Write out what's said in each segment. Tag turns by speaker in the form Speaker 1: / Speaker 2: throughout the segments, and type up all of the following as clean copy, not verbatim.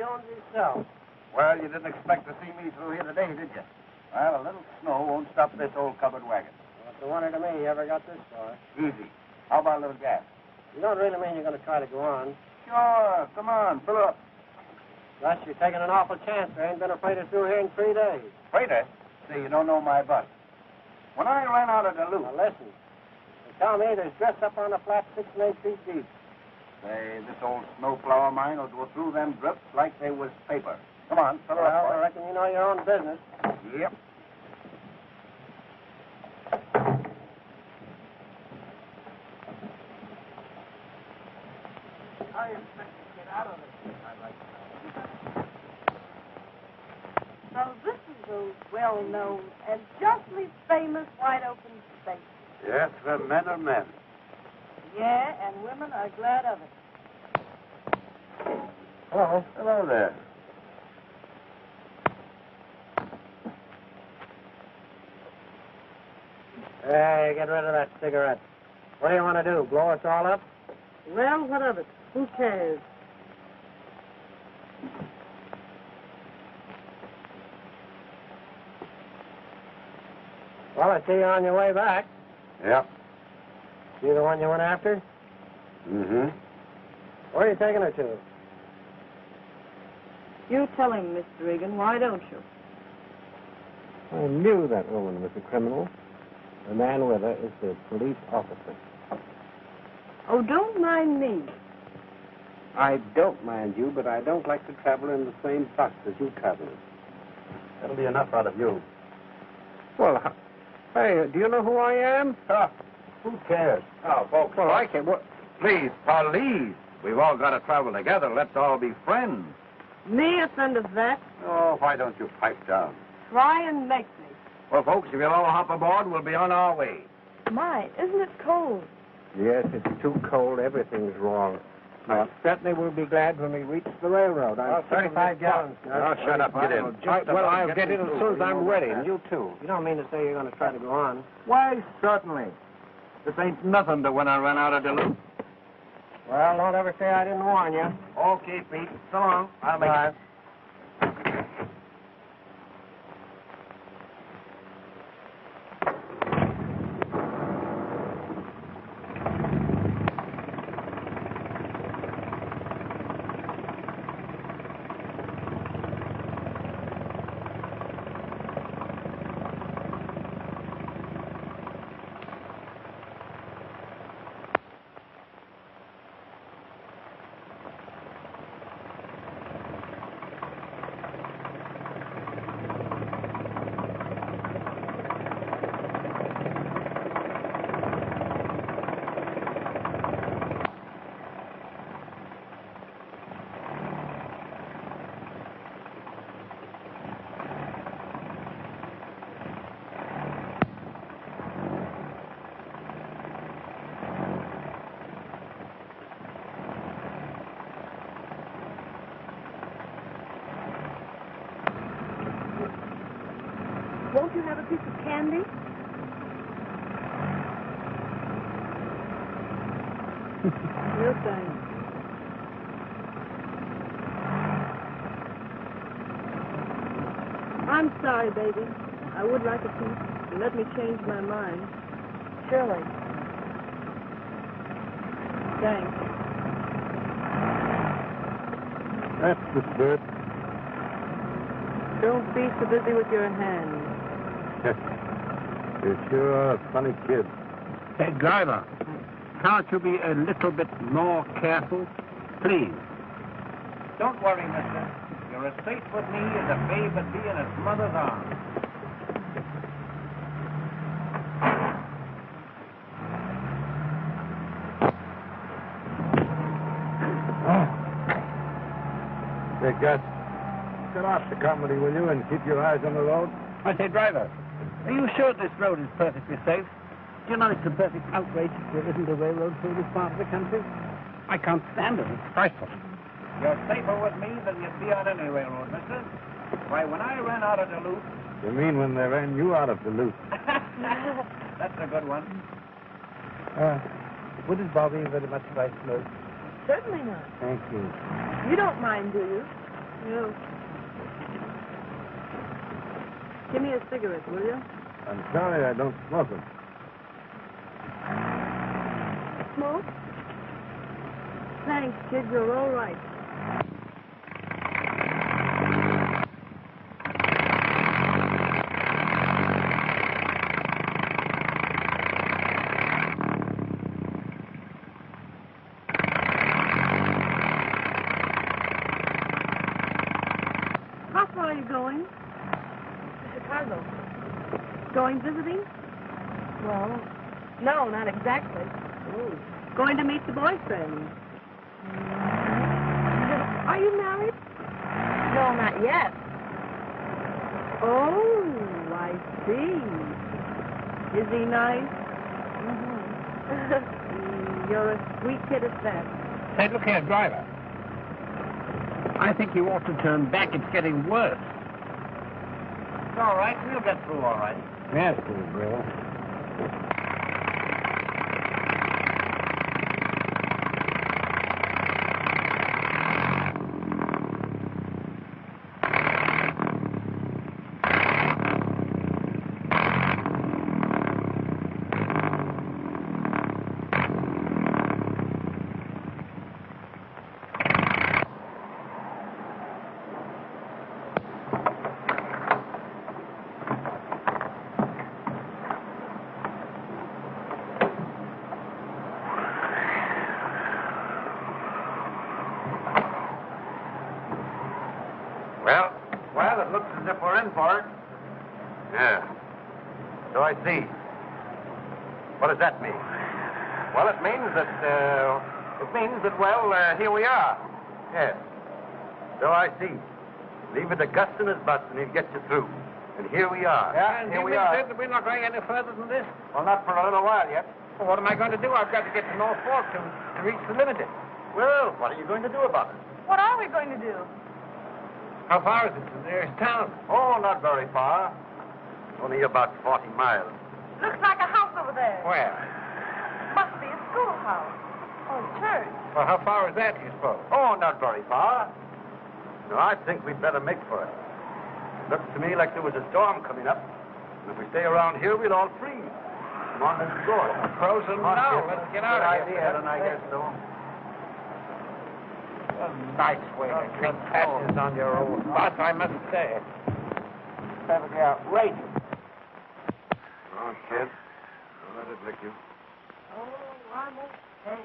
Speaker 1: Jones himself.
Speaker 2: Well, you didn't expect to see me through here today, did you? Well, a little snow won't stop this old covered wagon.
Speaker 1: Well, it's a wonder to me you ever got this far.
Speaker 2: Easy. How about a little gas?
Speaker 1: You don't really mean you're going to try to go on.
Speaker 2: Sure. Come on, fill up.
Speaker 1: Gus, you're taking an awful chance. There ain't been a freighter through here in 3 days.
Speaker 2: Freighter? See, you don't know my bus. When I ran out of Duluth...
Speaker 1: Now, listen. They tell me there's drifts up on the flat 6 and 8 feet deep.
Speaker 2: Say, this old snowplow of mine will go through them drifts like they was paper. Come on, fill her
Speaker 1: Well,
Speaker 2: up.
Speaker 1: I reckon you know your own business.
Speaker 2: Yep. How do you expect to get out of this? I'd like to know.
Speaker 3: So this is a well-known and justly famous wide-open space.
Speaker 2: Yes, the men are men.
Speaker 3: Yeah, and women are glad of it.
Speaker 2: Hello. Hello there.
Speaker 1: Hey, get rid of that cigarette. What do you want to do, blow us all up?
Speaker 3: Well, what of it? Who cares?
Speaker 1: Well, I see you on your way back.
Speaker 2: Yep.
Speaker 1: You the one you went after?
Speaker 2: Mm-hmm.
Speaker 1: Where are you taking her to?
Speaker 3: You tell him, Mr. Regan, why don't you?
Speaker 1: I knew that woman was a criminal. The man with her is the police officer.
Speaker 3: Oh, don't mind me.
Speaker 1: I don't mind you, but I don't like to travel in the same bus as you travel in.
Speaker 2: That'll be enough out of you.
Speaker 1: Well, hey, do you know who I am?
Speaker 2: Who cares? Oh, folks.
Speaker 1: Well, I can. What?
Speaker 2: Please, police. We've all got to travel together. Let's all be friends.
Speaker 3: Me a friend of that?
Speaker 2: Oh, why don't you pipe down?
Speaker 3: Try and make me.
Speaker 2: Well, folks, if you'll all hop aboard, we'll be on our way.
Speaker 3: My, isn't it cold?
Speaker 1: Yes, it's too cold. Everything's wrong. I certainly will be glad when we reach the railroad. I'm 35 gallons.
Speaker 2: Oh, shut up. Get in.
Speaker 1: Well, I'll get in as soon as I'm ready, and you too. You don't mean to say you're going to try to go on?
Speaker 2: Why, certainly. This ain't nothing to when I ran out of Duluth.
Speaker 1: Well, don't ever say I didn't warn you.
Speaker 2: Okay, Pete. So long. I'll make it.
Speaker 3: Won't you have a piece of candy? No thanks. I'm sorry, baby. I would like a piece. Let me change my mind. Surely. Thanks.
Speaker 1: That's the spirit.
Speaker 3: Don't be so busy with your hands.
Speaker 1: You sure are a funny kid.
Speaker 4: Hey, driver, can't you be a little bit more careful? Please.
Speaker 2: Don't worry, mister. You're as safe with me as a babe would be in its mother's arms.
Speaker 1: Hey, Gus, get off the comedy, will you, and keep your eyes on the road?
Speaker 4: I say, driver, are you sure this road is perfectly safe? Do you know it's a perfect outrage that there isn't a railroad through this part of the country? I can't stand it. It's frightful.
Speaker 2: You're safer with me than you'd be on any railroad, mister. Why, when I ran out of Duluth...
Speaker 1: You mean when they ran you out of Duluth?
Speaker 2: That's a good one.
Speaker 1: Wouldn't bother you very much if I smoked?
Speaker 3: Certainly not.
Speaker 1: Thank you.
Speaker 3: You don't mind, do you? You. Give me a cigarette, will you?
Speaker 1: I'm sorry I don't smoke them.
Speaker 3: Smoke? Thanks, kid. You're all right. How far are you going?
Speaker 5: To Chicago.
Speaker 3: Going visiting?
Speaker 5: Well, no, not exactly.
Speaker 3: Oh. Going to meet the boyfriend. Are you married?
Speaker 5: No, not yet.
Speaker 3: Oh, I see. Is he nice? You're a sweet kid at that.
Speaker 4: Say, look here, driver. I think you ought to turn back. It's getting worse.
Speaker 2: It's all right. We'll get through all right.
Speaker 4: Yes, little girl.
Speaker 2: Well, it looks as if we're in for it. Yeah. So I see. What does that mean? Well, it means that, here we are. Yes. So I see. Leave it to Gus and his butts and he'll get you through. And here we are.
Speaker 4: Yeah,
Speaker 2: here we are.
Speaker 4: That we're not going any further than this?
Speaker 2: Well, not for a little while yet.
Speaker 4: Well, what am I going to do? I've got to get to North Fork to reach the limited.
Speaker 2: Well, what are you going to do about it?
Speaker 5: What are we going to do?
Speaker 4: How far is it to the nearest town?
Speaker 2: Oh, not very far. Only about 40 miles.
Speaker 5: Looks like a house over there.
Speaker 4: Where?
Speaker 5: Must be a schoolhouse. Or a church.
Speaker 4: Well, how far is that, do you suppose?
Speaker 2: Oh, not very far. No, I think we'd better make for it. Looks to me like there was a storm coming up. And if we stay around here, we'll all freeze. Come on, let's go.
Speaker 4: Frozen now. Let's get out of here.
Speaker 2: Good idea, then, I guess so.
Speaker 4: A nice way to treat passengers on your old bus, I must say. Perfectly outrageous.
Speaker 2: Oh, kid. Don't let it lick you.
Speaker 5: Oh, I'm okay.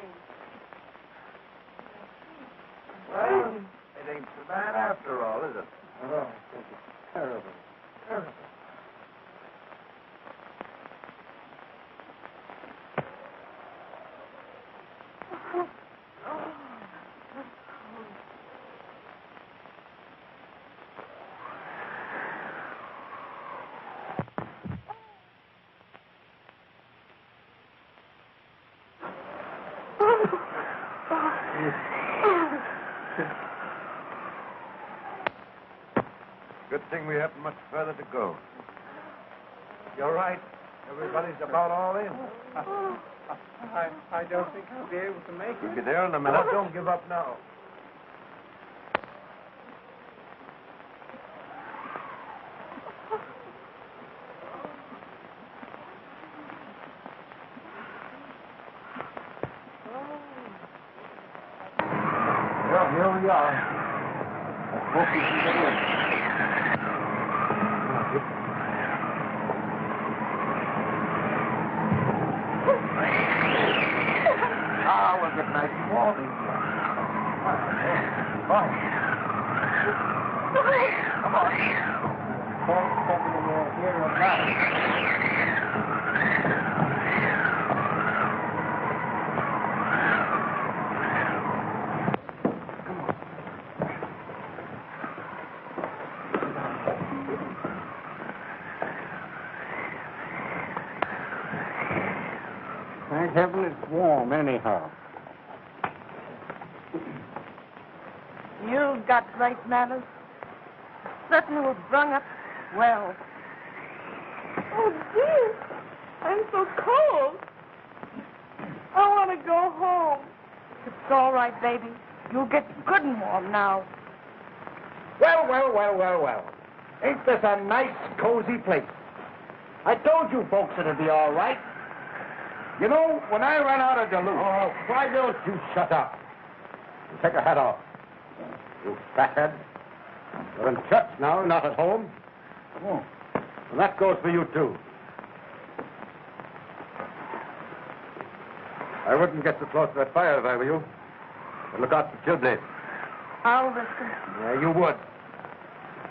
Speaker 2: Well, it ain't so bad after all, is it?
Speaker 1: Oh, it's terrible. Terrible.
Speaker 2: Good thing we haven't much further to go. You're right. Everybody's about all in.
Speaker 4: I don't think I'll be able to make
Speaker 2: We'll be there in a minute.
Speaker 1: Oh, don't give up now.
Speaker 2: Well, here we are. I hope we can get in. Ah, we'll get nice and warm in here. Fine. Come on. Don't step in here or not.
Speaker 4: Thank heaven it's warm, anyhow.
Speaker 5: You've got right manners. Certainly was brung up well.
Speaker 3: Oh, dear. I'm so cold. I want to go home.
Speaker 5: It's all right, baby. You'll get good and warm now.
Speaker 1: Well. Ain't this a nice, cozy place? I told you folks it'd be all right. You know, when I ran out of Duluth... Oh, why don't you shut up? And take your hat off. You fathead. You're in church now, not at home. Oh. And that goes for you, too. I wouldn't get too close to that fire if I were you. But look out for chimneys.
Speaker 5: I'll risk it.
Speaker 1: Yeah, you would.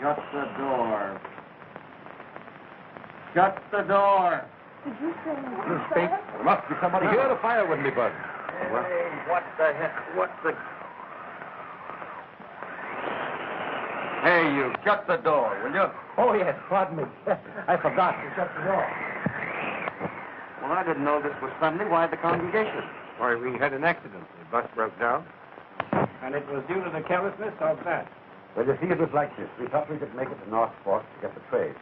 Speaker 6: Shut the door. Shut the door.
Speaker 5: Did you say
Speaker 1: You speak. There must be somebody here. The fire wouldn't be burning.
Speaker 6: Hey, what the heck? What the... Hey, you, shut the door, will you?
Speaker 1: Oh, yes, pardon me. I forgot to shut the door.
Speaker 6: Well, I didn't know this was Sunday. Why the congregation?
Speaker 1: Why, we had an accident. The bus broke down.
Speaker 4: And it was due to the carelessness of that.
Speaker 1: Well, you see, it was like this. We thought we could make it to North Fork to get the trade.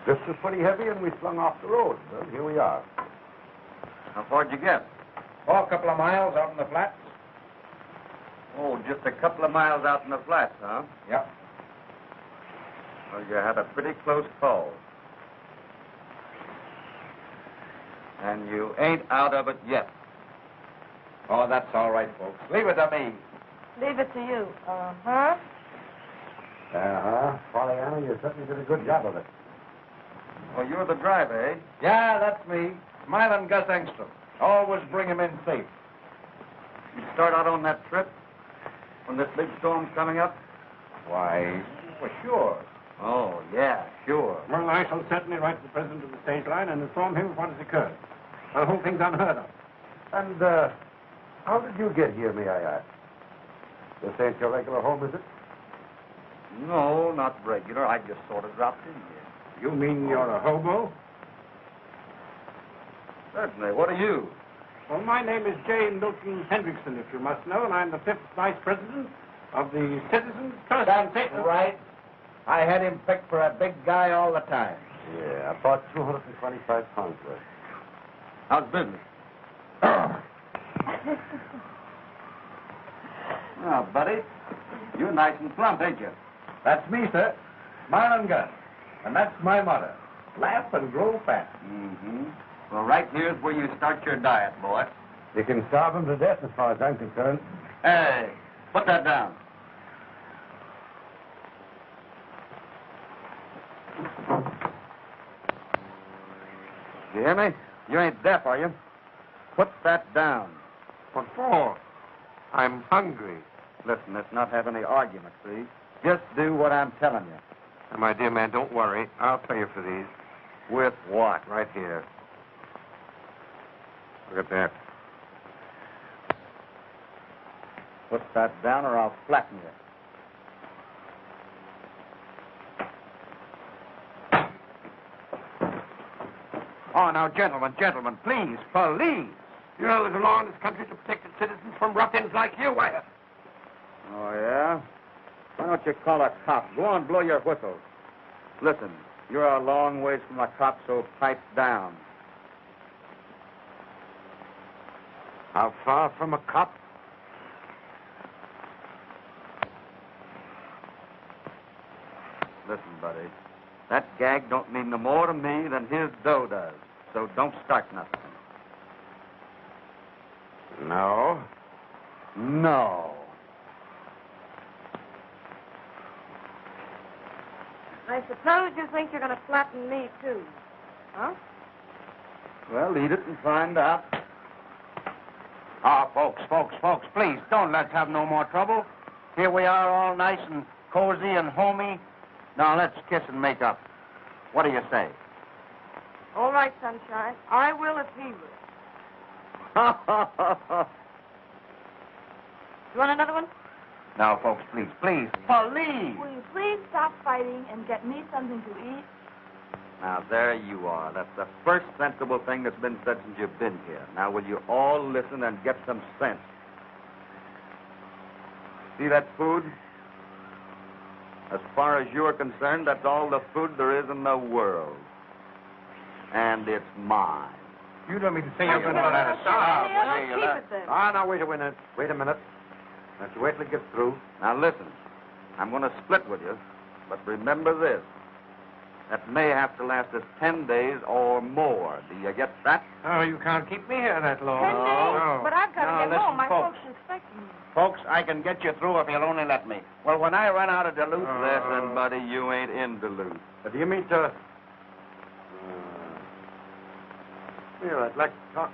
Speaker 1: This was pretty heavy, and we flung off the road. Well, here we are.
Speaker 6: How far'd you get?
Speaker 1: Oh, a couple of miles out in the flats.
Speaker 6: Oh, just a couple of miles out in the flats, huh?
Speaker 1: Yep.
Speaker 6: Well, you had a pretty close call. And you ain't out of it yet.
Speaker 1: Oh, that's all right, folks. Leave it to me.
Speaker 5: Leave it to you. Uh-huh.
Speaker 1: Pollyanna, you certainly did a good job of it.
Speaker 6: Well, you're the driver, eh?
Speaker 1: Yeah, that's me. Smiling Gus Engstrom. Always bring him in safe.
Speaker 6: You start out on that trip when this big storm's coming up?
Speaker 1: Why, well, sure.
Speaker 6: Oh, yeah, sure.
Speaker 4: Well, I shall certainly write to the president of the stage line and inform him of what has occurred. The whole thing's unheard of.
Speaker 1: And, how did you get here, may I ask? This ain't your regular home, is it?
Speaker 6: No, not regular. I just sort of dropped in here.
Speaker 4: You mean you're a hobo?
Speaker 6: Certainly. What are you?
Speaker 4: Well, my name is J. Milton Hendrickson, if you must know, and I'm the 5th Vice President of the Citizens Trust.
Speaker 1: That's right. I had him picked for a big guy all the time. Yeah, about 225 pounds worth.
Speaker 6: How's business? Well, buddy, you're nice and plump, ain't you?
Speaker 1: That's me, sir. Smile and Gus. And that's my motto. Laugh and grow fat.
Speaker 6: Mm-hmm. Well, right here's where you start your diet, boy.
Speaker 1: You can starve him to death as far as I'm concerned.
Speaker 6: Hey, put that down. You hear me? You ain't deaf, are you? Put that down.
Speaker 1: What for? I'm hungry.
Speaker 6: Listen, let's not have any argument, please. Just do what I'm telling you.
Speaker 1: My dear man, don't worry. I'll pay you for these.
Speaker 6: With what?
Speaker 1: Right here. Look at that.
Speaker 6: Put that down or I'll flatten you.
Speaker 1: Oh, now, gentlemen, please, police. You know there's a law in this country to protect its citizens from ruffians like you, Wyatt.
Speaker 6: Oh, yeah? Why don't you call a cop? Go on, blow your whistle. Listen, you're a long ways from a cop, so pipe down.
Speaker 1: How far from a cop?
Speaker 6: Listen, buddy, that gag don't mean no more to me than his dough does, so don't start nothing.
Speaker 1: No.
Speaker 6: No.
Speaker 5: I suppose you think you're going to flatten me, too. Huh?
Speaker 6: Well, eat it and find out.
Speaker 1: Ah, folks, please, don't let's have no more trouble. Here we are all nice and cozy and homey. Now, let's kiss and make up. What do you say?
Speaker 5: All right, Sunshine. I will if he will. You want another one?
Speaker 1: Now, folks, please. Police!
Speaker 3: Will you please stop fighting and get me something to eat?
Speaker 6: Now, there you are. That's the first sensible thing that's been said since you've been here. Now, will you all listen and get some sense? See that food? As far as you're concerned, that's all the food there is in the world. And it's mine.
Speaker 1: You don't mean to say you're going to
Speaker 5: no,
Speaker 1: let
Speaker 5: no,
Speaker 1: us
Speaker 5: no,
Speaker 1: stop.
Speaker 5: no, no, keep it then.
Speaker 1: Ah, now, wait a minute. Now, you wait till it gets through.
Speaker 6: Now, listen. I'm going to split with you, But remember this. That may have to last us 10 days or more. Do you get that?
Speaker 1: Oh, you can't keep me here that long.
Speaker 5: 10 days?
Speaker 1: No.
Speaker 5: But I've got to get
Speaker 1: listen,
Speaker 5: home. My
Speaker 1: folks.
Speaker 5: folks are expecting me.
Speaker 1: Folks, I can get you through if you'll only let me.
Speaker 6: Well, when I run out of Duluth...
Speaker 1: Oh.
Speaker 6: Listen, buddy, you ain't in Duluth.
Speaker 2: Do you mean to... Here, I'd like to talk.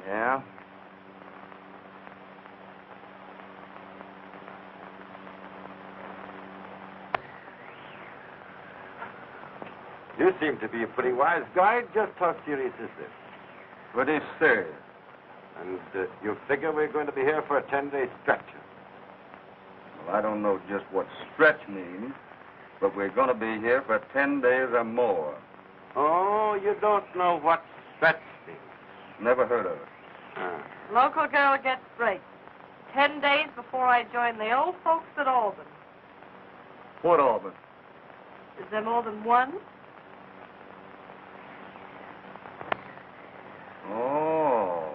Speaker 6: Yeah?
Speaker 2: You seem to be a pretty wise guy. Just how serious is this?
Speaker 6: Pretty serious.
Speaker 2: And you figure we're going to be here for a 10-day stretch?
Speaker 6: Well, I don't know just what stretch means, but we're going to be here for 10 days or more.
Speaker 2: Oh, you don't know what stretch means.
Speaker 6: Never heard of it.
Speaker 5: Local girl gets straight. 10 days before I join the old folks at Albany.
Speaker 6: What, Auburn?
Speaker 5: Is there more than one?
Speaker 6: Oh.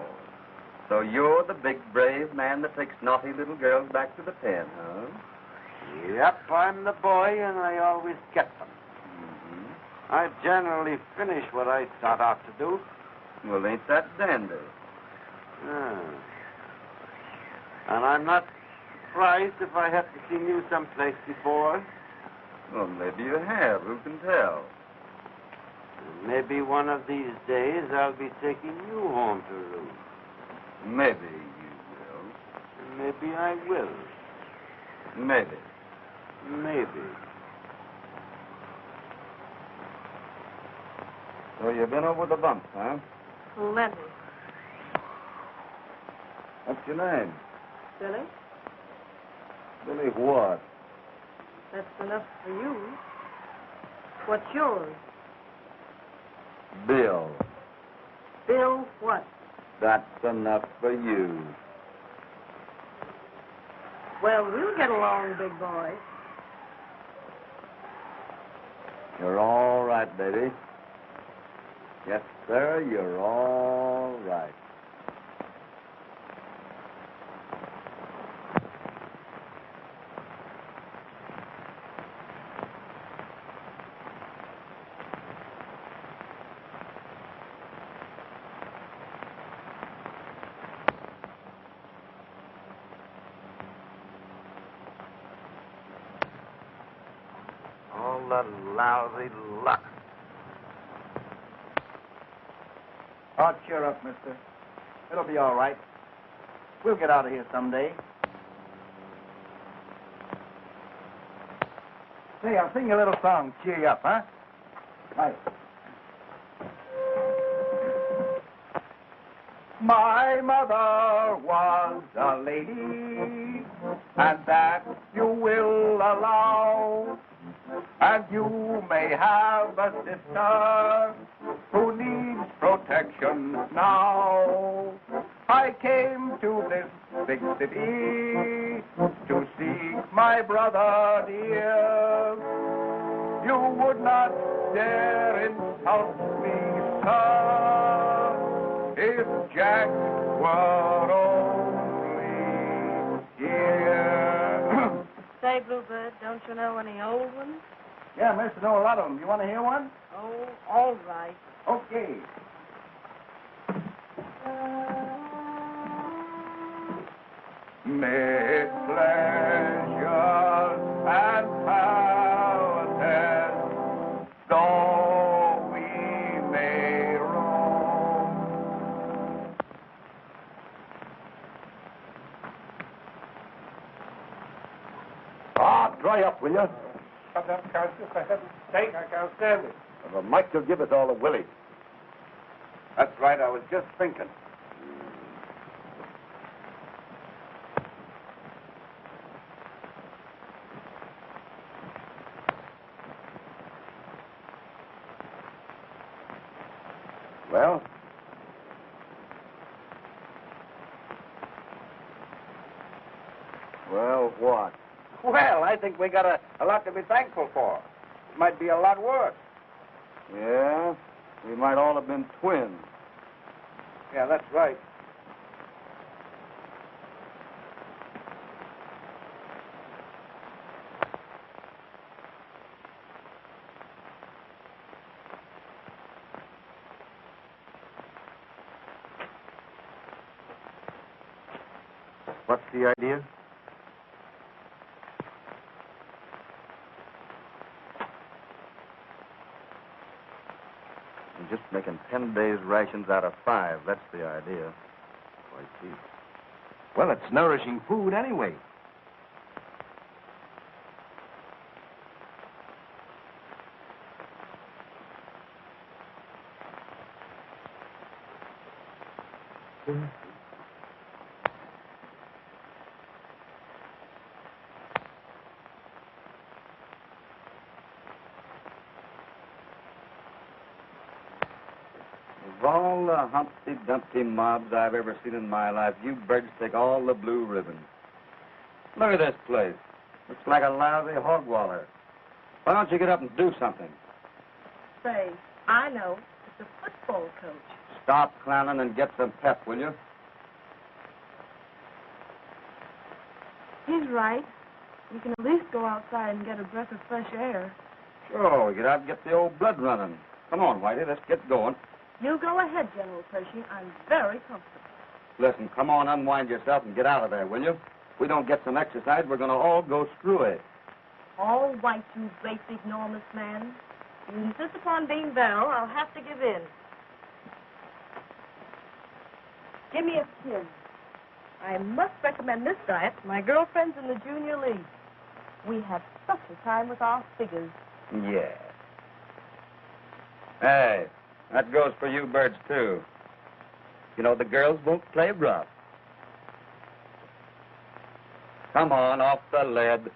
Speaker 6: So you're the big, brave man that takes naughty little girls back to the pen, huh?
Speaker 2: Yep, I'm the boy, and I always get them.
Speaker 6: Mm-hmm.
Speaker 2: I generally finish what I start out to do.
Speaker 6: Well, ain't that dandy?
Speaker 2: And I'm not surprised if I have to see you someplace before.
Speaker 6: Well, maybe you have. Who can tell?
Speaker 2: Maybe one of these days I'll be taking you home to roost.
Speaker 6: Maybe you will.
Speaker 2: Maybe I will.
Speaker 6: Maybe.
Speaker 2: Maybe.
Speaker 6: So you've been over the bumps, huh?
Speaker 5: Plenty.
Speaker 6: What's your name?
Speaker 5: Billy?
Speaker 6: Billy what?
Speaker 5: That's enough for you. What's yours?
Speaker 6: Bill.
Speaker 5: Bill what?
Speaker 6: That's enough for you.
Speaker 5: Well, we'll get along, big boy.
Speaker 6: You're all right, baby. Yes, sir, you're all right.
Speaker 2: All the lousy luck.
Speaker 1: Oh, cheer up, mister. It'll be all right. We'll get out of here someday. Say, I'll sing you a little song. Cheer you up, huh? Right. My mother was a lady, and that you will allow. And you may have a sister who needs protection now. I came to this big city to seek my brother dear. You would not dare insult me, sir, if Jack were only here.
Speaker 5: Say, Bluebird, don't you know any old ones?
Speaker 1: Yeah, mister, know a lot of them. You want to hear one?
Speaker 5: Oh, all right.
Speaker 1: Okay. Mid pleasures and palaces, though we may roam. Ah, dry up, will you?
Speaker 4: Shut up, Countess. For heaven's sake, I can't stand it.
Speaker 1: Well, Mike will give us all a willy.
Speaker 2: That's right, I was just thinking.
Speaker 1: Well?
Speaker 6: Well, what?
Speaker 1: Well, I think we got a lot to be thankful for. It might be a lot worse.
Speaker 6: Yeah? We might all have been twins.
Speaker 1: Yeah, that's right.
Speaker 2: What's the idea?
Speaker 6: I'm just making 10 days' rations out of 5. That's the idea.
Speaker 2: I see.
Speaker 1: Well, it's nourishing food anyway.
Speaker 6: Of all the Humpty Dumpty mobs I've ever seen in my life, you birds take all the blue ribbon. Look at this place. Looks like a lousy hog waller. Why don't you get up and do something?
Speaker 3: Say, I know. It's a football coach.
Speaker 6: Stop clowning and get some pep, will you?
Speaker 3: He's right. You can at least go outside and get a breath of fresh air.
Speaker 6: Sure, get out and get the old blood running. Come on, Whitey, let's get going.
Speaker 3: You go ahead, General Pershing. I'm very comfortable.
Speaker 6: Listen, come on, unwind yourself and get out of there, will you? If we don't get some exercise, we're going to all go screwy.
Speaker 3: All right, you great enormous man. You insist upon being Bell, I'll have to give in. Give me a skin. I must recommend this diet to my girlfriends in the junior league. We have such a time with our figures.
Speaker 6: Yeah. Hey, that goes for you birds, too. You know, the girls won't play rough. Come on, off the lead.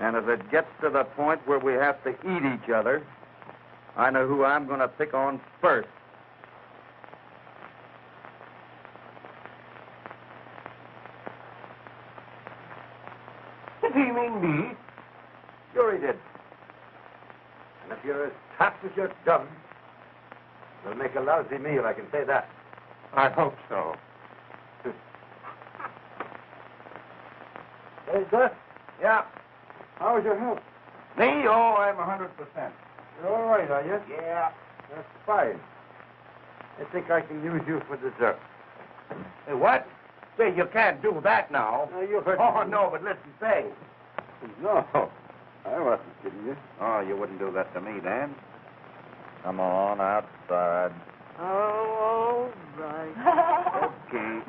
Speaker 6: And if it gets to the point where we have to eat each other, I know who I'm going to pick on first.
Speaker 1: Do you mean me?
Speaker 2: Sure he did. And if you're as tough as you're dumb, we'll make a lousy meal, I can say that.
Speaker 1: I hope so.
Speaker 2: Hey, Gus,
Speaker 1: Yeah.
Speaker 2: how's your health?
Speaker 1: Me? Oh, I'm 100%.
Speaker 2: You're all right, are you?
Speaker 1: Yeah.
Speaker 2: That's fine. I think I can use you for dessert.
Speaker 1: Hey, what? Say, you can't do that now.
Speaker 2: Now, you heard
Speaker 1: Oh,
Speaker 2: me.
Speaker 1: no, but listen, say.
Speaker 2: No, I wasn't kidding you.
Speaker 6: Oh, you wouldn't do that to me, Dan. Come on, outside.
Speaker 3: Oh, all right.
Speaker 6: Okay.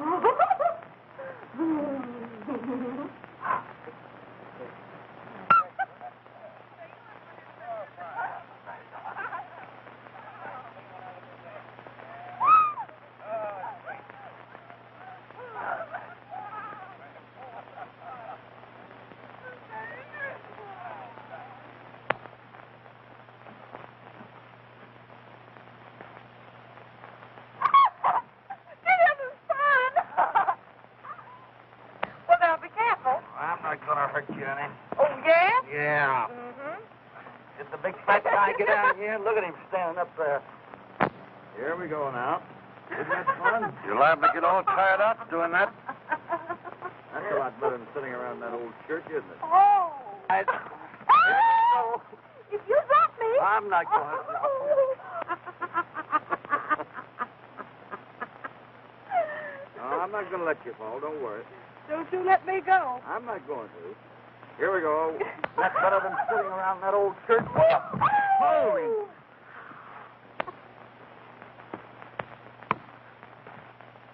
Speaker 5: Well, now be careful.
Speaker 1: I'm not going to hurt you any.
Speaker 5: Oh, yeah?
Speaker 1: Yeah.
Speaker 5: Mm-hmm.
Speaker 1: Did the big fat guy get out here? Look at him standing up there.
Speaker 2: Here we go now. Isn't that fun?
Speaker 6: You're liable to get all tired out doing that.
Speaker 2: That's a lot better than sitting around that old church, isn't it?
Speaker 5: Oh.
Speaker 1: Oh,
Speaker 5: If you drop me.
Speaker 1: I'm not going to.
Speaker 2: No, I'm not going to let you fall. Don't worry.
Speaker 5: Don't you let me go.
Speaker 2: I'm not going to. Here we go. That's better than sitting around that old church.
Speaker 1: Holy.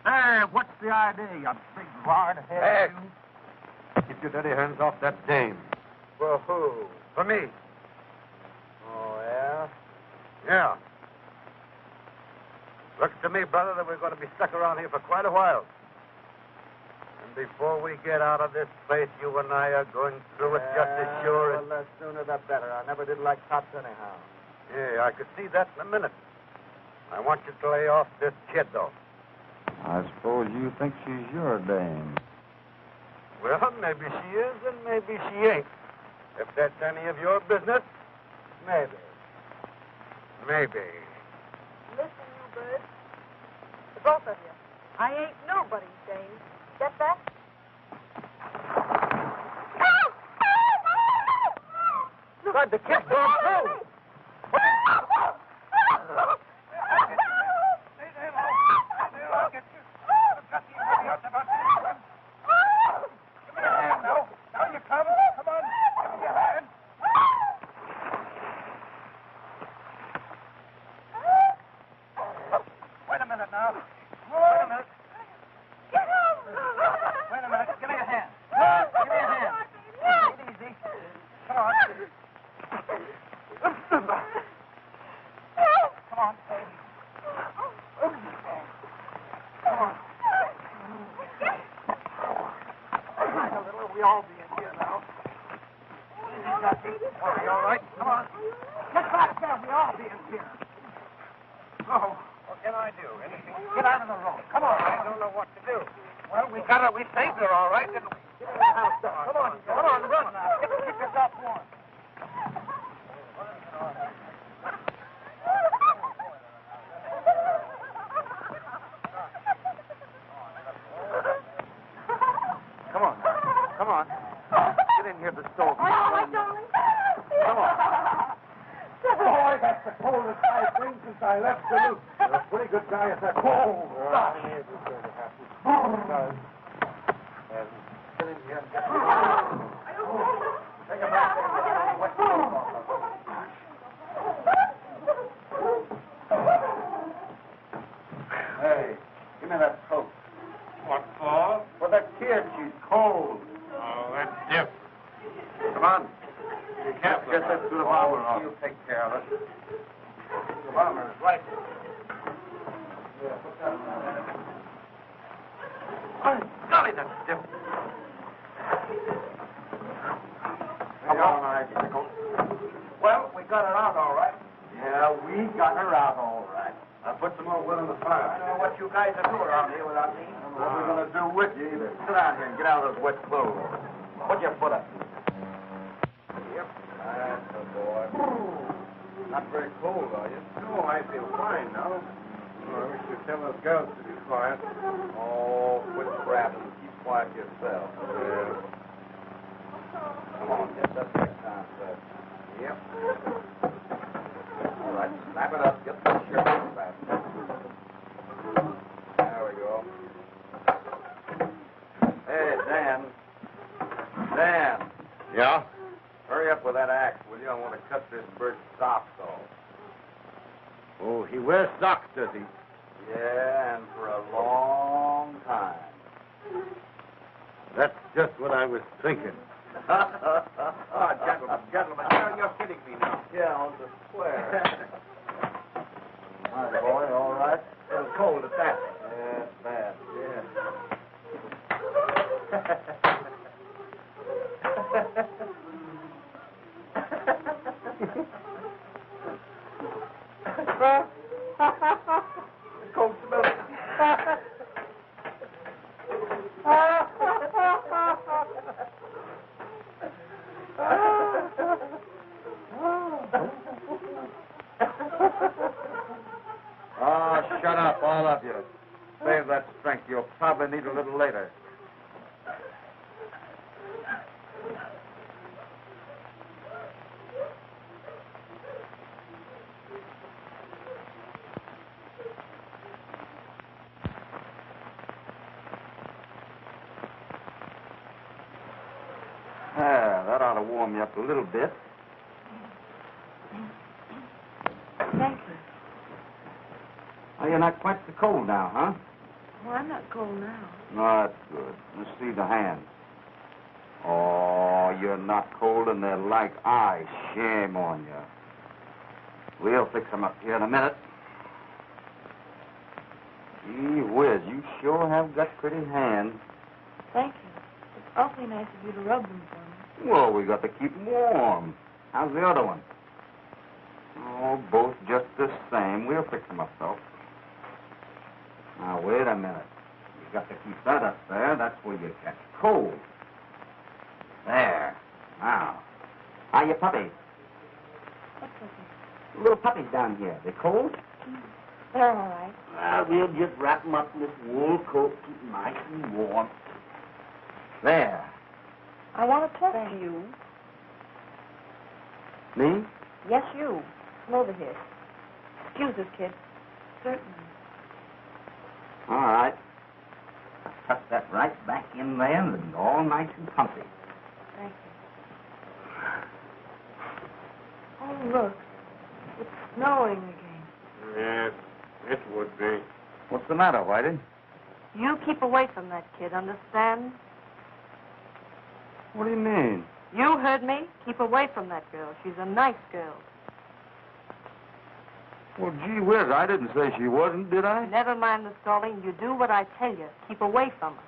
Speaker 1: Hey, what's the idea, you big hard-head?
Speaker 2: Hey. Keep your dirty hands off that dame.
Speaker 1: For who?
Speaker 2: For me.
Speaker 1: Oh, yeah?
Speaker 2: Yeah. Looks to me, brother, that we're going to be stuck around here for quite a while. And before we get out of this place, you and I are going through it just as sure as...
Speaker 1: Well, the sooner the better. I never did like cops anyhow.
Speaker 2: Yeah, I could see that in a minute. I want you to lay off this kid, though.
Speaker 6: I suppose you think she's your dame.
Speaker 2: Well, maybe she is and maybe she ain't. If that's any of your business, maybe. Maybe.
Speaker 3: Listen, you birds. The both of you. I ain't nobody's dame. Get that?
Speaker 1: God, the kid's gone through.
Speaker 2: I'll get you. Now you come. Come on. Give me your hand. Wait a minute now. Wait a minute. Wait a minute. Give me your hand. Give me your hand. Take it easy. Come on. Come on. Come on. A little. We all be in here now. Are you all right? Come on. Get back there. We all be in here. Oh, what can I do? Anything? Get out of the road. Come on. I don't know what to do. Well, we saved her all right, didn't we? Get in the house, Come on. Come on, run now. Keep yourself warm. Come on. Come on. Get in here, the stove.
Speaker 3: All right, darling.
Speaker 2: Come on.
Speaker 1: Boy, that's the coldest I've been since I left Duluth. You're a pretty good guy at that. Oh, gosh.
Speaker 2: Get in here. Take him back there and get him on the wet clothes off. Hey, give me that coat.
Speaker 7: What for?
Speaker 2: For the kid, she's cold.
Speaker 7: Oh, that's different.
Speaker 2: Come on.
Speaker 7: You can't
Speaker 2: Get that to the bomber off. You take care of it. The bomber is right. Yeah, put that around there. Oh, golly, that's stiff. Come on, icicle. Well, we got her out all right. Yeah, we got her out all right. I'll put some more wood on the fire. I don't know what you guys are doing around here without me. I don't know what we're going to do with you either. Sit down here and get out of those wet clothes. Put your foot up. Yep. That's the boy. Not very cold, are you?
Speaker 7: No, I feel fine now. Well, we should tell those girls to be quiet.
Speaker 2: Oh, quit crabbing. Keep quiet yourself.
Speaker 7: Yeah.
Speaker 2: Come on, get that next time, sir. Yep. All right, snap it up. Get that shirt on back. There we go. Hey, Dan. Dan.
Speaker 7: Yeah?
Speaker 2: Hurry up with that axe, will you? I want to cut this bird's socks off.
Speaker 1: Oh, he wears socks, does he?
Speaker 2: Yeah, and for a long time.
Speaker 1: That's just what I was thinking.
Speaker 2: Oh, gentlemen, you're kidding me now. Yeah, on the square. All right, boy, all right. It was cold at that. Yeah, it's bad. It's cold smelling.
Speaker 1: Oh, shut up, all of you. Save that strength. You'll probably need a little later.
Speaker 2: That ought to warm you up a little bit.
Speaker 3: Thank you.
Speaker 2: Oh, you're not quite so cold now, huh?
Speaker 3: Well, I'm not cold now.
Speaker 2: No, that's good. Let's see the hands. Oh, you're not cold and they're like ice. Shame on you. We'll fix them up here in a minute. Gee whiz, you sure have got pretty hands.
Speaker 3: Thank you. It's awfully nice of you to rub them for me.
Speaker 2: Well, we got to keep them warm. How's the other one? Oh, both just the same. We'll fix them up, though. Now, wait a minute. You got to keep that up there. That's where you catch cold. There. Now. How you puppy?
Speaker 3: What's okay?
Speaker 2: Little puppies down here. They cold?
Speaker 3: They're all right.
Speaker 2: We'll just wrap them up in this wool coat, keep them nice and warm. There.
Speaker 3: I want to talk to you.
Speaker 6: Me?
Speaker 3: Yes, you. Come over here. Excuse us, kid. Certainly.
Speaker 6: All right. Tuck that right back in there and all nice and comfy.
Speaker 3: Thank you. Oh, look. It's snowing again.
Speaker 7: Yes, it would be.
Speaker 6: What's the matter, Whitey?
Speaker 5: You keep away from that kid, understand?
Speaker 6: What do you mean?
Speaker 5: You heard me. Keep away from that girl. She's a nice girl.
Speaker 6: Well, gee whiz, I didn't say she wasn't, did I?
Speaker 5: Never mind the stalling. You do what I tell you. Keep away from her.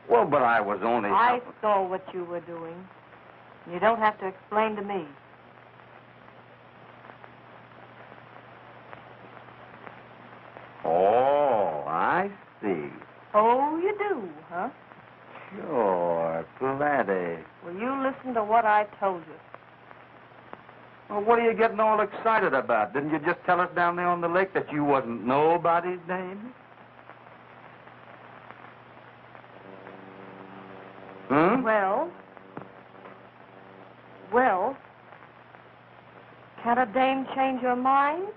Speaker 6: Well, but I was only...
Speaker 5: I saw what you were doing. You don't have to explain to me.
Speaker 6: Oh, I see.
Speaker 5: Oh, you do, huh?
Speaker 6: Sure, plenty.
Speaker 5: Well, you listen to what I told you.
Speaker 6: Well, what are you getting all excited about? Didn't you just tell us down there on the lake that you wasn't nobody's name? Hmm?
Speaker 5: Well, can a dame change her mind?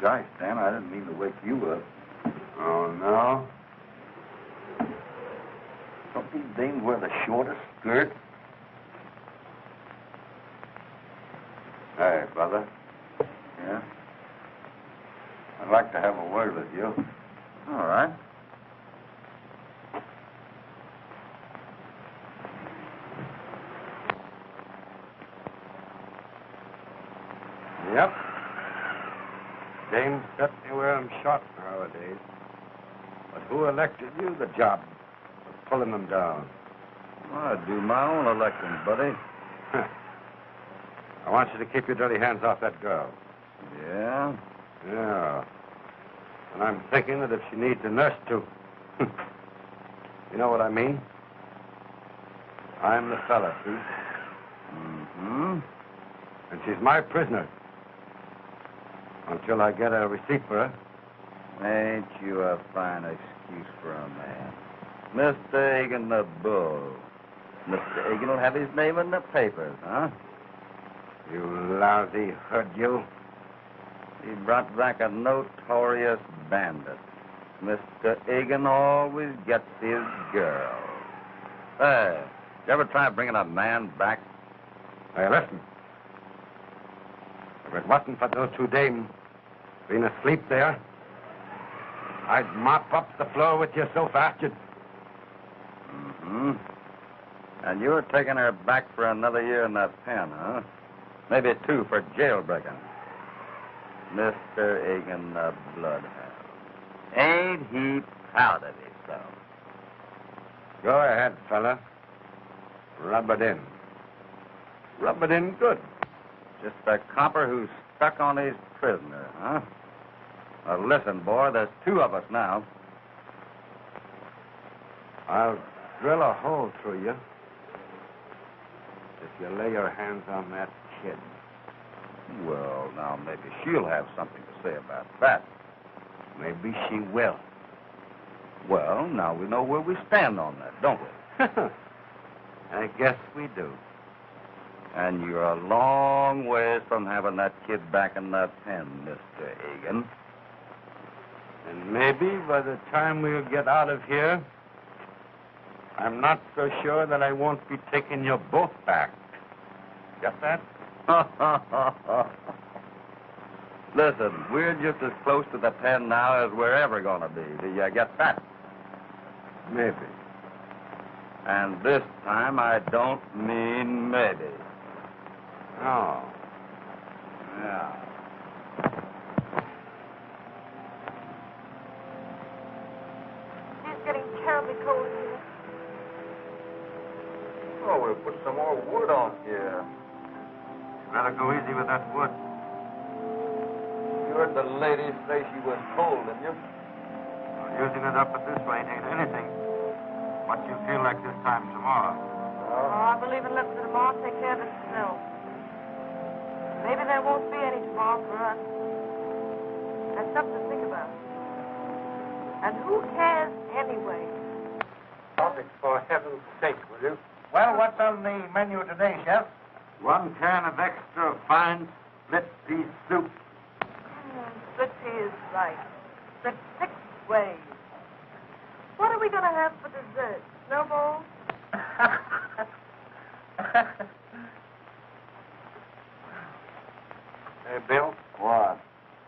Speaker 6: Gosh, Dan, I didn't mean to wake you up.
Speaker 7: Oh, no?
Speaker 6: Don't these dames wear the shortest skirt?
Speaker 7: Hey, brother.
Speaker 6: Yeah?
Speaker 7: I'd like to have a word with you.
Speaker 6: All right.
Speaker 7: Yep. Dames certainly wear them short nowadays. But who elected you the job of pulling them down?
Speaker 6: Well, I do my own electing, buddy.
Speaker 7: I want you to keep your dirty hands off that girl.
Speaker 6: Yeah?
Speaker 7: Yeah. And I'm thinking that if she needs a nurse too. You know what I mean? I'm the fella, see?
Speaker 6: Mm-hmm.
Speaker 7: And she's my prisoner. Until I get a receipt for her.
Speaker 6: Ain't you a fine excuse for a man? Mr. Higgin the Bull. Mr. Higgin will have his name in the papers, huh?
Speaker 7: You lousy hood, you.
Speaker 6: He brought back a notorious bandit. Mr. Higgin always gets his girl. Hey, you ever try bringing a man back?
Speaker 7: Hey, listen. If it wasn't for those two dames being asleep there, I'd mop up the floor with you so fast you'd...
Speaker 6: Mm-hmm. And you're taking her back for another year in that pen, huh? Maybe 2 for jailbreaking. Mr. Higgin, the bloodhound. Ain't he proud of himself?
Speaker 7: Go ahead, fella. Rub it in. Rub it in good.
Speaker 6: Just a copper who's stuck on his prisoner, huh? Well, listen, boy, there's 2 of us now.
Speaker 7: I'll drill a hole through you if you lay your hands on that kid.
Speaker 6: Well, now, maybe she'll have something to say about that.
Speaker 7: Maybe she will.
Speaker 6: Well, now we know where we stand on that, don't we?
Speaker 7: I guess we do.
Speaker 6: And you're a long ways from having that kid back in that pen, Mr. Higgin.
Speaker 7: And maybe by the time we'll get out of here, I'm not so sure that I won't be taking you both back. Get that?
Speaker 6: Listen, we're just as close to the pen now as we're ever going to be. Do you get that?
Speaker 7: Maybe.
Speaker 6: And this time I don't mean maybe.
Speaker 7: Oh.
Speaker 6: Yeah.
Speaker 5: It's getting terribly cold here.
Speaker 6: Oh, we'll put some more wood on here.
Speaker 7: Better go easy with that wood.
Speaker 6: You heard the lady say she was cold, didn't you?
Speaker 7: Well, using it up at this rate ain't anything. What you feel like this time tomorrow.
Speaker 5: Oh, I believe it left to tomorrow take care of itself. Maybe there won't be any tomorrow for us. That's something to think about. And who cares anyway?
Speaker 7: Stop it, for heaven's sake, will you?
Speaker 2: Well, what's on the menu today, Chef?
Speaker 7: 1 can of extra fine split pea soup.
Speaker 5: Split pea is right. Split 6 ways. What are we going to have for dessert? Snowballs?
Speaker 7: Hey, Bill.
Speaker 6: What?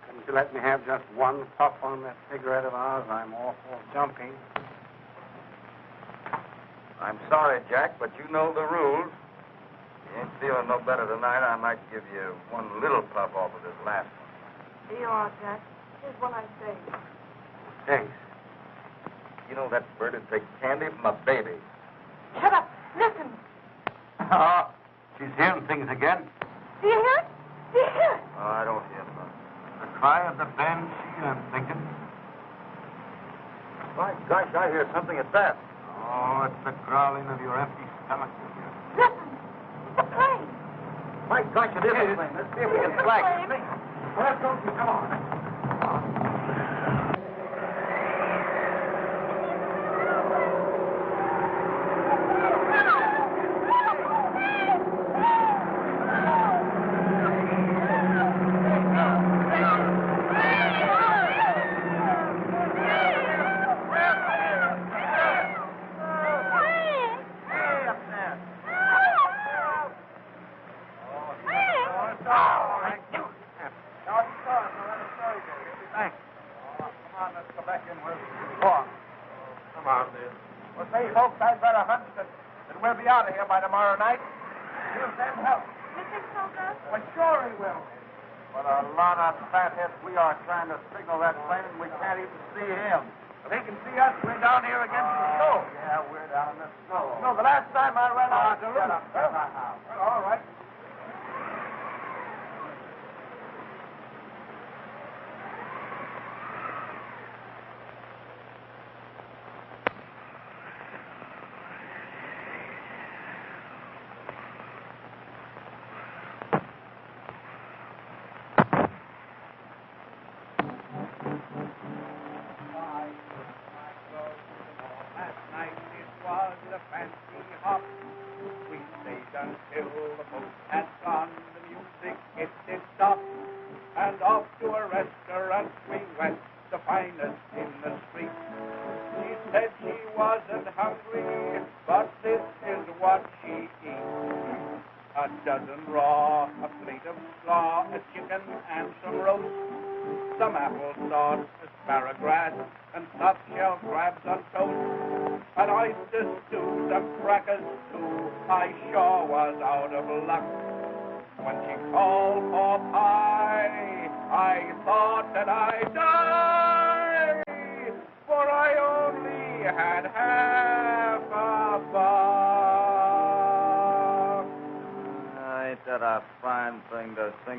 Speaker 7: Couldn't you let me have just 1 puff on that cigarette of ours? I'm awful jumpy.
Speaker 6: I'm sorry, Jack, but you know the rules. You ain't feeling no better tonight. I might give you 1 little puff off of this last one.
Speaker 5: Here you are, Jack. Here's what I say.
Speaker 7: Thanks.
Speaker 6: You know that bird would take candy from a baby.
Speaker 5: Shut up. Listen.
Speaker 7: Oh, she's hearing things again.
Speaker 5: Do you hear it? Do you hear it?
Speaker 6: Oh, I don't hear nothing.
Speaker 7: The cry of the banshee, I'm thinking.
Speaker 6: My gosh, I hear something at that.
Speaker 7: Oh, it's the growling of your empty stomach.
Speaker 5: Listen. It's a plane.
Speaker 6: My gosh, it is a plane. Let's see if we can flag it.
Speaker 7: Well, let's go. Come on.
Speaker 2: Out of here by tomorrow night. He'll send help.
Speaker 5: You think so, Gus?
Speaker 2: Well, sure he will.
Speaker 6: What a lot of fatheads we are trying to signal that plane and we can't even see him.
Speaker 2: Well, he can see us. We're down here against the snow.
Speaker 6: Yeah, we're down in the snow.
Speaker 2: No, the last time I ran out of the
Speaker 6: Shut
Speaker 2: room.
Speaker 6: up.
Speaker 2: Well, all right.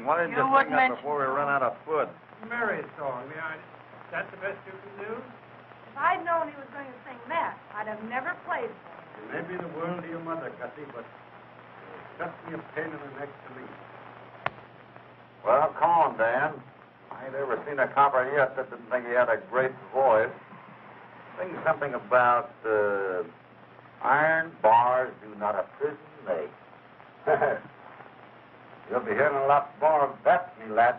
Speaker 6: Why didn't you sing that before we run out of food?
Speaker 2: Mary's song. That's the best you can do?
Speaker 5: If I'd known he was going to sing that, I'd have never played for him.
Speaker 7: Maybe the world to your mother, Gussie, but it's just me a pain in the neck to me.
Speaker 6: Well, come on, Dan. I ain't ever seen a copper yet that didn't think he had a great voice. Sing something about iron bars do not a prison make.
Speaker 7: You'll be hearing a lot more of that, me lad,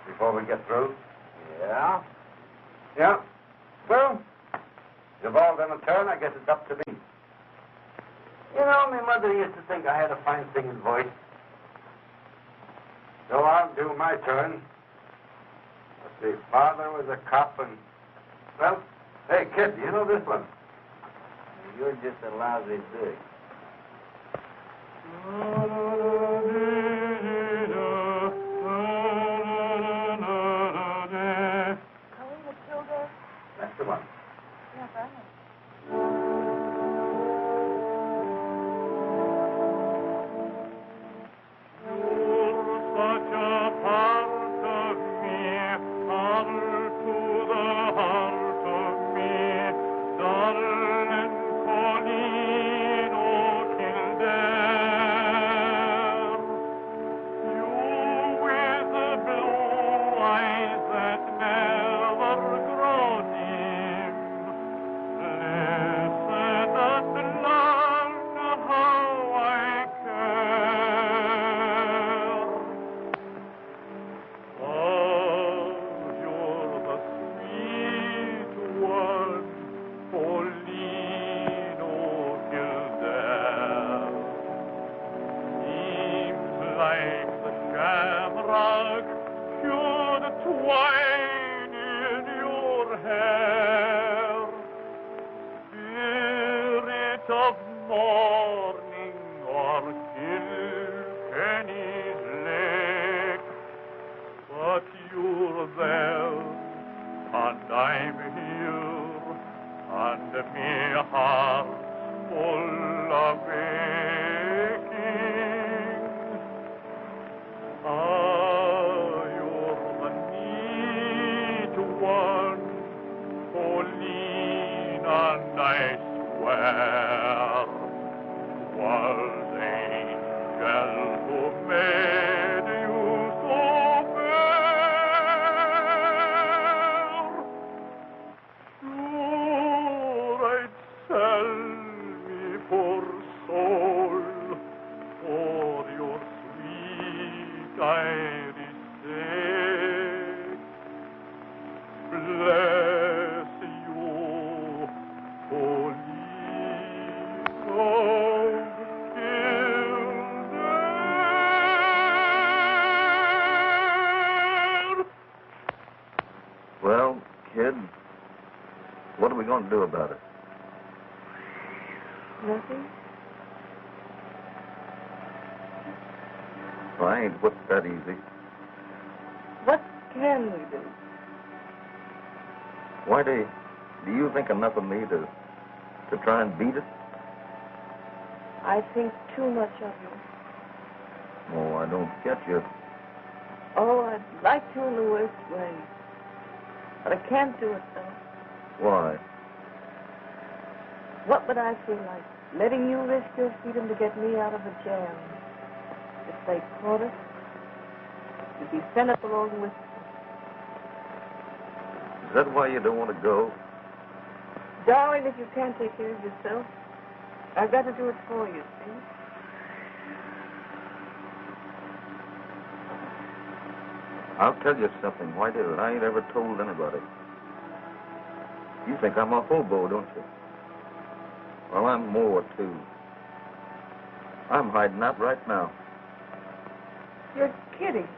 Speaker 7: before we get through.
Speaker 2: Yeah?
Speaker 7: Yeah? Well, you've all done a turn. I guess it's up to me. You know, my mother used to think I had a fine singing voice. So I'll do my turn. Let's see, father was a cop and... Well, hey, kid, do you know this one?
Speaker 2: You're just a lousy dick.
Speaker 7: That's the one.
Speaker 3: Yeah, right.
Speaker 2: Well, kid, what are we going to do about it?
Speaker 3: Nothing?
Speaker 2: Well, I ain't whipped that easy.
Speaker 3: What can we do?
Speaker 2: Why do you think enough of me to try and beat it?
Speaker 3: I think too much of you.
Speaker 2: Oh, I don't get you.
Speaker 3: Oh, I'd like to in the worst way. But I can't do it, though.
Speaker 2: Why?
Speaker 3: What would I feel like? Letting you risk your freedom to get me out of a jam. If they caught us, you'd be sent up along with them.
Speaker 2: Is that why you don't want to go?
Speaker 3: Darling, if you can't take care of yourself, I've got to do it for you, see?
Speaker 2: I'll tell you something, Whitey, that I ain't ever told anybody. You think I'm a hobo, don't you? Well, I'm more, too. I'm hiding out right now.
Speaker 3: You're kidding.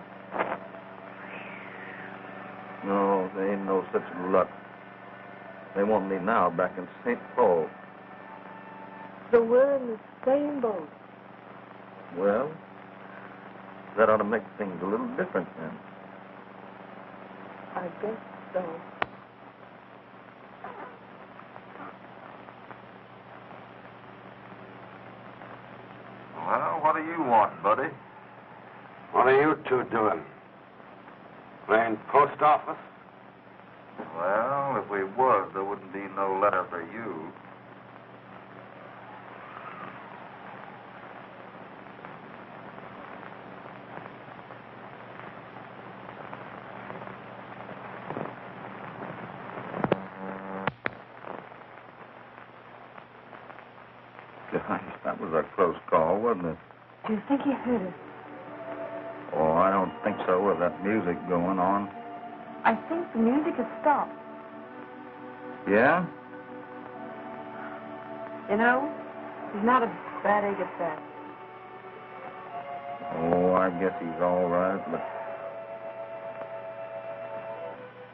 Speaker 2: No, there ain't no such luck. They want me now back in St. Paul.
Speaker 3: So we're in the same boat.
Speaker 2: Well, that ought to make things a little different then.
Speaker 3: I guess so.
Speaker 7: Well, what do you want, buddy? What are you two doing? Playing post office?
Speaker 2: Well, if we was, there wouldn't be no letter for you. Gosh, that was a close call, wasn't it?
Speaker 3: Do you think he heard us?
Speaker 6: don't think so with that music going on.
Speaker 3: I think the music has stopped.
Speaker 6: Yeah?
Speaker 3: You know, he's not a bad egg at that.
Speaker 6: Oh, I guess he's all right, but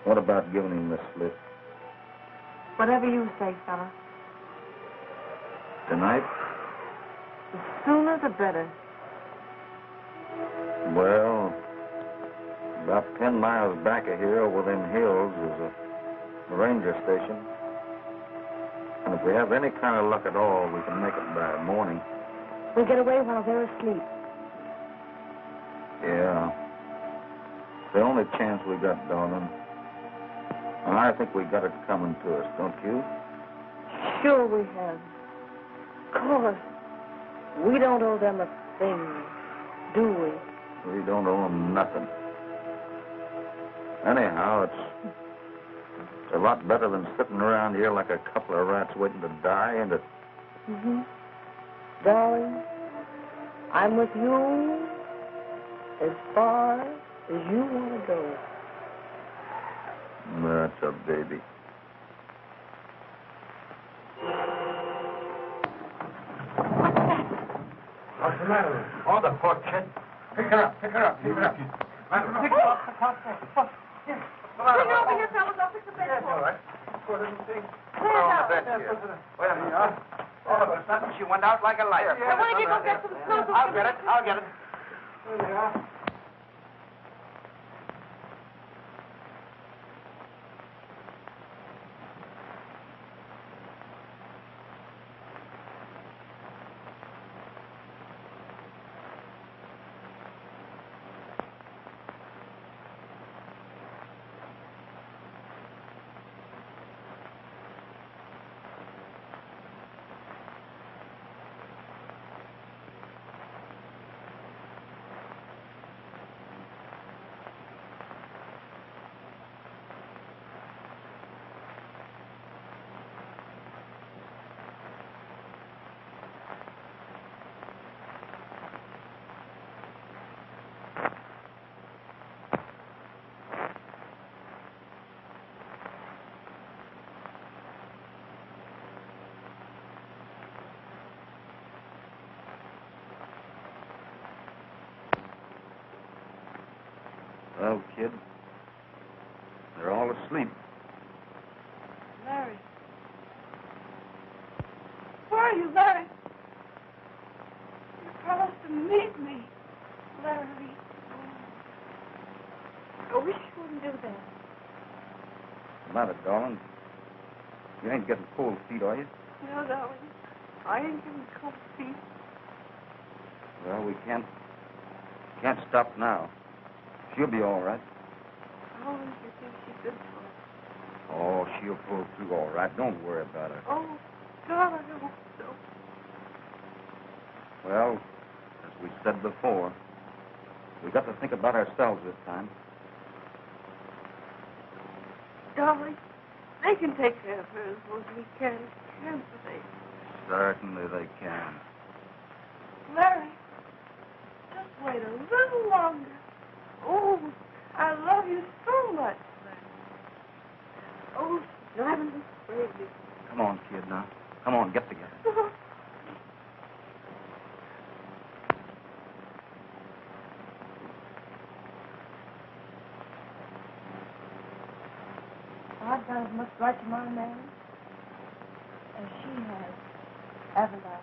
Speaker 6: what about giving him the slip?
Speaker 3: Whatever you say, fella.
Speaker 6: Tonight?
Speaker 3: The sooner the better.
Speaker 6: Well, about 10 miles back of here, over them hills, is a ranger station. And if we have any kind of luck at all, we can make it by morning.
Speaker 3: We'll get away while they're asleep.
Speaker 6: Yeah. The only chance we got, darling. And I think we got it coming to us, don't you?
Speaker 3: Sure we have. Of course. We don't owe them a thing, do we?
Speaker 6: We don't owe them nothing. Anyhow, it's a lot better than sitting around here like a couple of rats waiting to die, ain't it?
Speaker 3: Mm-hmm. Darling, I'm with you as far as you want to go.
Speaker 6: That's a baby.
Speaker 1: What's the matter with her? Oh, the poor kid. Pick her up, pick her up, pick her up. Pick her up, the top there.
Speaker 5: Bring her over here, fellas. I'll fix the bed for her.
Speaker 1: Poor little thing.
Speaker 5: Lay her down.
Speaker 2: Wait a minute, huh? All of a sudden, she went out like a light.
Speaker 5: Now, why don't you go get some snow?
Speaker 2: I'll get it. I'll get it.
Speaker 1: There they are.
Speaker 6: Well, kid, they're all asleep.
Speaker 5: Larry. Where are you, Larry? You promised to meet me. Larry. I wish you wouldn't do that.
Speaker 6: What's the matter, darling? You ain't getting cold feet, are you?
Speaker 5: No, darling. I ain't getting cold feet.
Speaker 6: Well, we can't stop now. She'll be all right.
Speaker 5: Oh, you think she's good for us?
Speaker 6: Oh, she'll pull through all right. Don't worry about her.
Speaker 5: Oh, God, I hope so.
Speaker 6: Well, as we said before, we got to think about ourselves this time.
Speaker 5: Darling, they can take care of her as well as we can, can't they?
Speaker 6: Certainly they can.
Speaker 5: Larry, just wait a little longer. Oh, I love you so much, Larry. Oh, it's driving me crazy.
Speaker 6: Come on, kid, now. Come on, get together.
Speaker 3: I've done as much right to my man as she has, haven't I?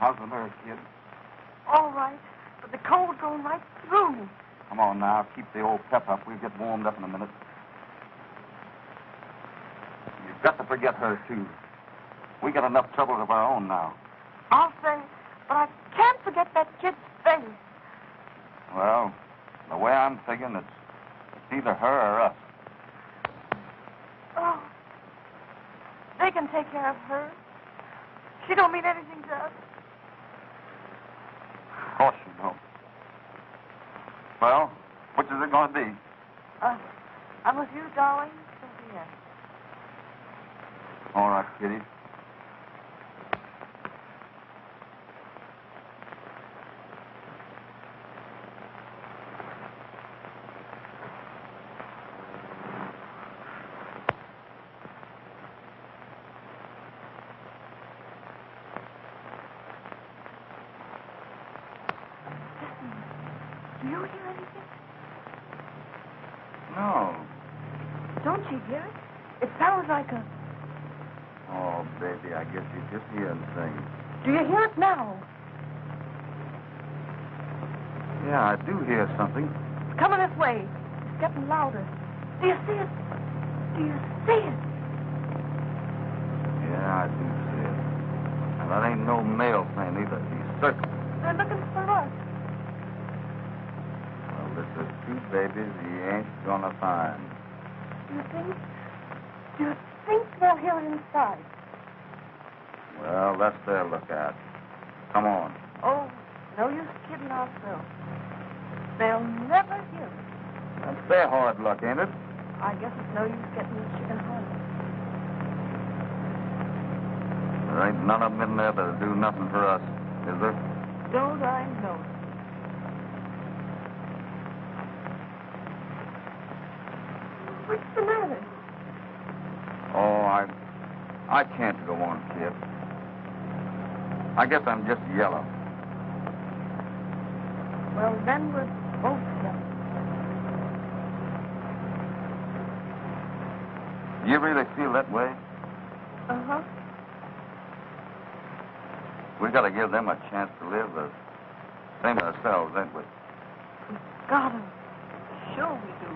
Speaker 2: How's the nerve, kid?
Speaker 5: All right, but the cold going right through me.
Speaker 2: Come on now, keep the old pep up. We'll get warmed up in a minute. You've got to forget her, too. We got enough troubles of our own now.
Speaker 5: I'll say, but I can't forget that kid's face.
Speaker 2: Well, the way I'm figuring, it's either her or us.
Speaker 5: Oh, they can take care of her. She don't mean anything to us.
Speaker 2: Of course you don't. Well, which is it going to be?
Speaker 5: I'm with you, darling, till the end.
Speaker 2: All right, Kitty.
Speaker 5: Do you hear anything?
Speaker 2: No.
Speaker 5: Don't you hear it? It sounds like a...
Speaker 2: Oh, baby, I guess you're just hearing things.
Speaker 5: Do you hear it now?
Speaker 2: Yeah, I do hear something.
Speaker 5: It's coming this way. It's getting louder. Do you see it? Do you see it?
Speaker 2: Yeah, I do see it. And that ain't no male thing either. He's certain.
Speaker 5: They're looking for us.
Speaker 2: Well, this is two babies he ain't gonna find.
Speaker 5: Do you think they'll hear it inside?
Speaker 2: Well, that's their lookout. Come on.
Speaker 5: Oh, no use kidding ourselves. They'll never hear it.
Speaker 2: That's their hard luck, ain't it?
Speaker 5: I guess it's no use getting the chicken home.
Speaker 2: There ain't none of them in there that'll do nothing for us, is there?
Speaker 5: Don't I know it? What's the matter?
Speaker 2: Oh, I can't go on, kid. I guess I'm just yellow.
Speaker 5: Well, then we're both yellow.
Speaker 2: You really feel that way?
Speaker 5: Uh-huh.
Speaker 2: We gotta give them a chance to live the same as ourselves, ain't we?
Speaker 5: Got 'em. Sure we do.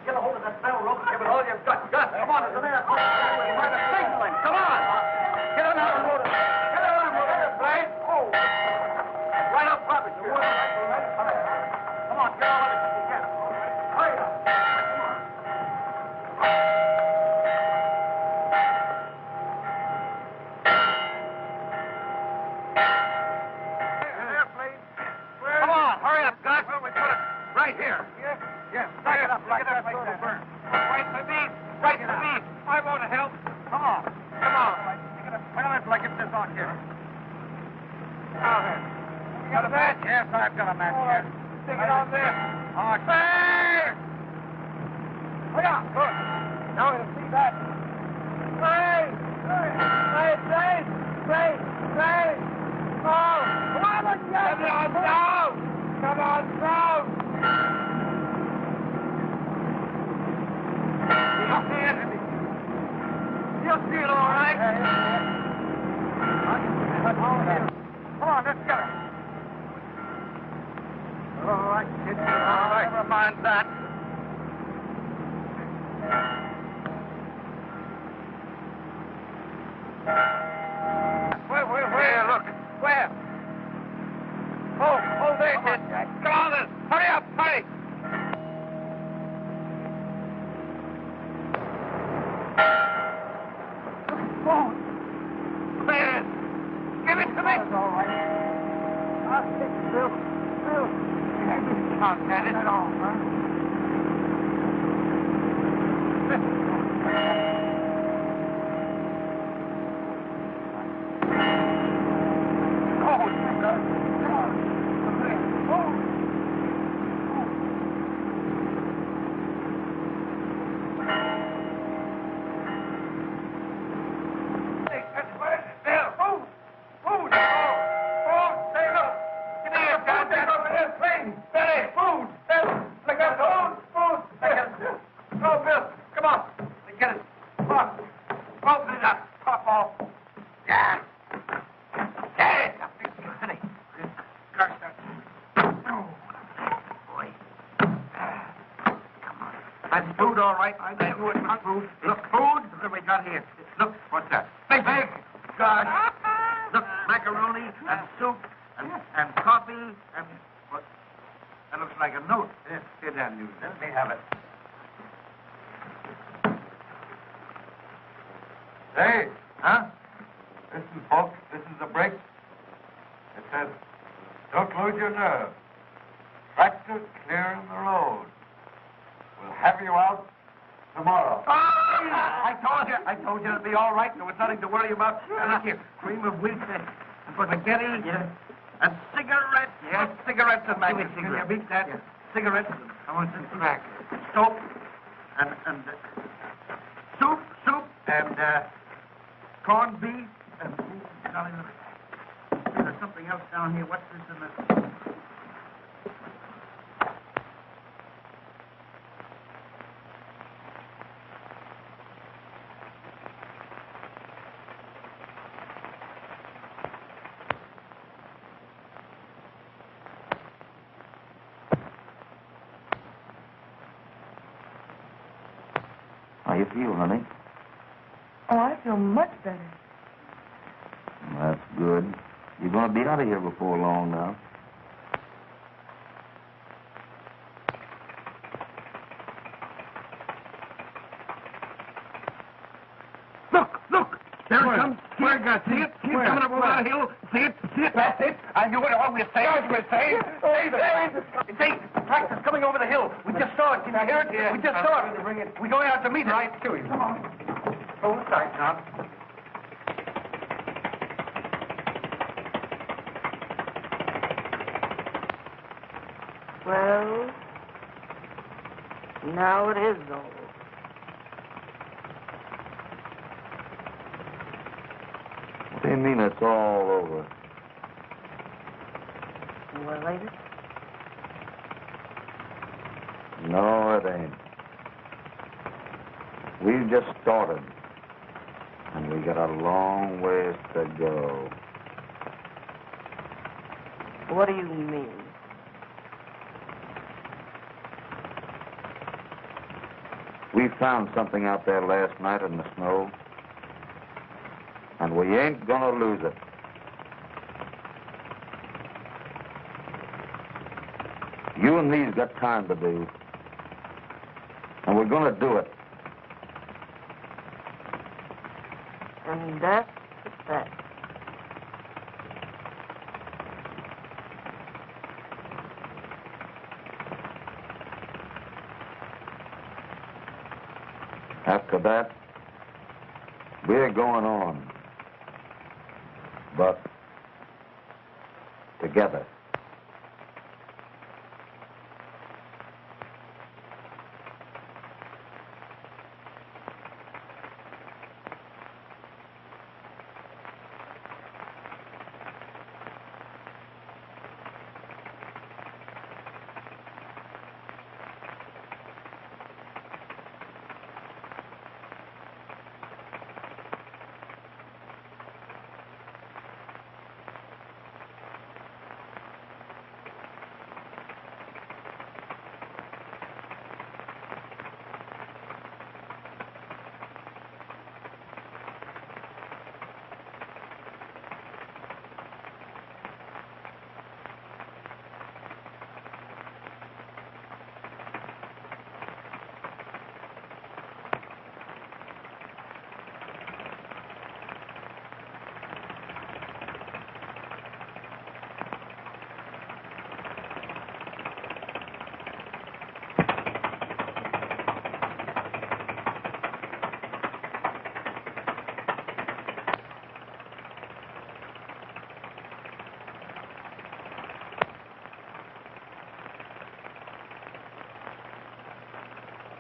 Speaker 2: Get a hold of that bell rope and give it all you've got. Gus, come on, it's a man. Come on. Get on out and load it. Get on and load it, Blade. Oh. Right up, Robert. Come on, get all of it you can. Hurry up. Come on, hurry up, Gus. Well, we put it right here. Yes, stack it up like that so it'll burn. Right for me. Right for me. I want to help. Come on. Well, let's get this on here. Now then. You got a match? Yes, I've got a match here. Stick it on there. Hey! Look out. Good. Now we'll see that. Hey! Oh! Come on, let's go! Come on down! You'll see it. You'll see it all right. Come on, let's get it. All right, kids. All right. Never mind that. Where? Look. Where? Oh, there, kid. Come on, then. Hurry up, hurry. There. Give it to me. That's all right. I'll take it, Bill. You can't get it at all, huh?
Speaker 1: food, all right. I knew it was food. Look, food that we got here. Look, what's that? Big. God. Look, macaroni and soup and coffee and what? That looks like a note. Here, Dan, you. Let me have it. Hey, huh? Listen, folks, this is the break. It says, don't lose your nerve. Tractor clearing the road. We'll have you out tomorrow. I told you it'd be all right. There was nothing to worry about. And look here, cream of wheat and spaghetti. Yeah. And cigarettes. Yes, cigarettes and maggots. Can you beat that? Yeah. Cigarettes. I want some tobacco. Soap. And soup. And corned beef. And there's something else down here. What's this in the...
Speaker 8: How you feel, honey?
Speaker 3: Oh, I feel much better.
Speaker 8: Well, that's good. You're going to be out of here before long now.
Speaker 1: Look! There it comes. Where? See it? He's coming up over that hill. See it? That's it. I knew it all. We're safe. See, tractor's coming over the hill. We just saw it. Can you hear it? Yeah. We just saw it. We're going out to meet it. Right to him. Come on. Hold tight now.
Speaker 5: Well, now it is over.
Speaker 8: What do you mean it's all over?
Speaker 5: Well, ain't it?
Speaker 8: No, it ain't. We've just started. And we got a long ways to go.
Speaker 5: What do you mean?
Speaker 8: We found something out there last night in the snow. And we ain't gonna lose it. You and me's got time to do. And we're gonna do it.
Speaker 5: And that's the fact.
Speaker 8: After that, we're going on. But together.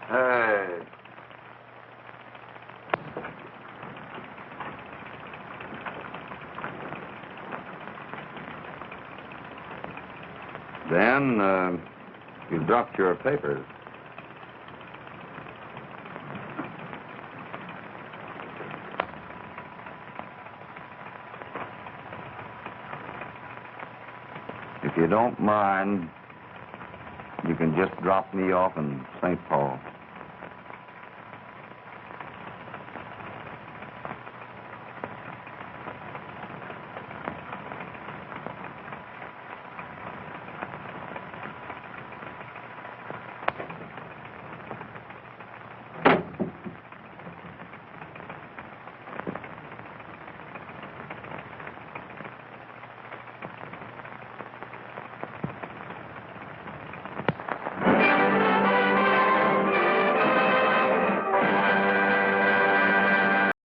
Speaker 8: Hey. Dan, you dropped your papers. If you don't mind, you can just drop me off in St. Paul.